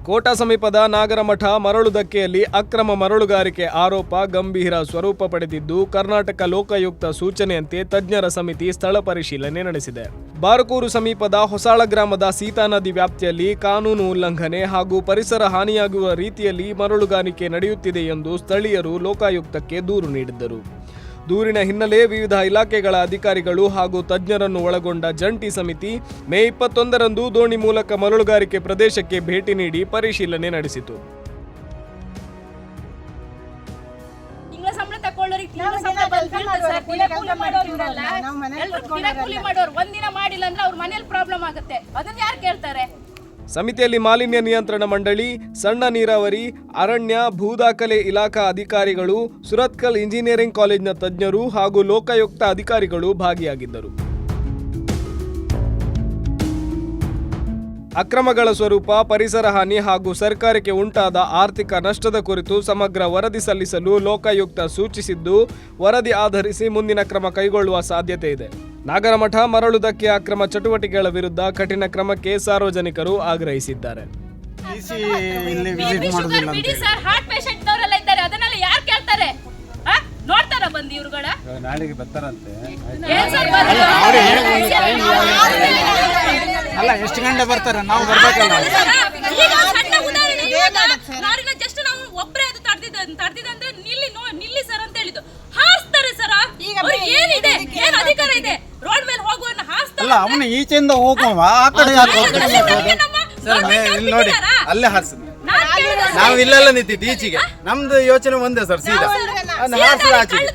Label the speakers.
Speaker 1: ಕೋಟಾ ಸಮೀಪದ ನಾಗರಮಠ ಮರಳು ಧಕ್ಕೆಯಲ್ಲಿ ಅಕ್ರಮ ಮರಳುಗಾರಿಕೆ ಆರೋಪ ಗಂಭೀರ ಸ್ವರೂಪ ಪಡೆದಿದ್ದು, ಕರ್ನಾಟಕ ಲೋಕಾಯುಕ್ತ ಸೂಚನೆಯಂತೆ ತಜ್ಞರ ಸಮಿತಿ ಸ್ಥಳ ಪರಿಶೀಲನೆ ನಡೆಸಿದೆ. ಬಾರಕೂರು ಸಮೀಪದ ಹೊಸಾಳ ಗ್ರಾಮದ ಸೀತಾ ನದಿ ವ್ಯಾಪ್ತಿಯಲ್ಲಿ ಕಾನೂನು ಉಲ್ಲಂಘನೆ ಹಾಗೂ ಪರಿಸರ ಹಾನಿಯಾಗುವ ರೀತಿಯಲ್ಲಿ ಮರಳುಗಾರಿಕೆ ನಡೆಯುತ್ತಿದೆ ಎಂದು ಸ್ಥಳೀಯರು ಲೋಕಾಯುಕ್ತಕ್ಕೆ ದೂರು ನೀಡಿದ್ದರು. ದೂರಿನ ಹಿನ್ನೆಲೆ ವಿವಿಧ ಇಲಾಖೆಗಳ ಅಧಿಕಾರಿಗಳು ಹಾಗೂ ತಜ್ಞರನ್ನು ಒಳಗೊಂಡ ಜಂಟಿ ಸಮಿತಿ ಮೇ 21ರಂದು ದೋಣಿ ಮೂಲಕ ಮರಳುಗಾರಿಕೆ ಪ್ರದೇಶಕ್ಕೆ ಭೇಟಿ ನೀಡಿ ಪರಿಶೀಲನೆ ನಡೆಸಿತು. ಸಮಿತಿಯಲ್ಲಿ ಮಾಲಿನ್ಯ ನಿಯಂತ್ರಣ ಮಂಡಳಿ, ಸಣ್ಣ ನೀರಾವರಿ, ಅರಣ್ಯ, ಭೂದಾಖಲೆ ಇಲಾಖಾ ಅಧಿಕಾರಿಗಳು, ಸುರತ್ಕಲ್ ಇಂಜಿನಿಯರಿಂಗ್ ಕಾಲೇಜಿನ ತಜ್ಞರು ಹಾಗೂ ಲೋಕಾಯುಕ್ತ ಅಧಿಕಾರಿಗಳು ಭಾಗಿಯಾಗಿದ್ದರು. ಅಕ್ರಮಗಳ ಸ್ವರೂಪ, ಪರಿಸರ ಹಾನಿ ಹಾಗೂ ಸರ್ಕಾರಕ್ಕೆ ಉಂಟಾದ ಆರ್ಥಿಕ ನಷ್ಟದ ಕುರಿತು ಸಮಗ್ರ ವರದಿ ಸಲ್ಲಿಸಲು ಲೋಕಾಯುಕ್ತ ಸೂಚಿಸಿದ್ದು, ವರದಿ ಆಧರಿಸಿ ಮುಂದಿನ ಕ್ರಮ ಕೈಗೊಳ್ಳುವ ಸಾಧ್ಯತೆ ಇದೆ. ನಾಗರಮಠ ಮರಳು ಧಕ್ಕೆ ಅಕ್ರಮ ಚಟುವಟಿಕೆಗಳ ವಿರುದ್ಧ ಕಠಿಣ ಕ್ರಮಕ್ಕೆ ಸಾರ್ವಜನಿಕರು ಆಗ್ರಹಿಸಿದ್ದಾರೆ.
Speaker 2: ನಾಳೆಗೆ ಬರ್ತಾರಂತೆ.
Speaker 3: ಅಲ್ಲ, ಎಷ್ಟು ಗಂಟೆ ಬರ್ತಾರೆ? ನಾವು ಬರ್ಬೇಕಲ್ಲ.
Speaker 4: ಒಬ್ಬರೇ ಅದು ತಡೆದಿದ್ರೆ ನಿಲ್ಲಿ ಸರ್ ಅಂತ ಹೇಳಿದ್ದು ಹಾಸ್ತಾರೆ ಸರ್. ಏನಿದೆ, ಏನ್ ಅಧಿಕಾರ ಇದೆ? ರೋಡ್ ಮೇಲೆ ಹೋಗುವನ್ನ ಹಾಸ್ತಾರೆ.
Speaker 3: ಅಲ್ಲ, ಅವನು ಈಚೆಯಿಂದ ಹೋಗುವ ಆ ಕಡೆ
Speaker 2: ಸರ್ ಇಲ್ಲಿ ನೋಡಿ, ಅಲ್ಲೇ ಹಾರಿಸಿದ್ರು. ನಾವು ಇಲ್ಲೆಲ್ಲ ನಿಂತಿದ್ದು ಈಚೆಗೆ. ನಮ್ದು ಯೋಚನೆ ಒಂದೇ ಸರ್, ಸೀದಾ ಹಾರಿಸಿದ ಆಚೆಗೆ.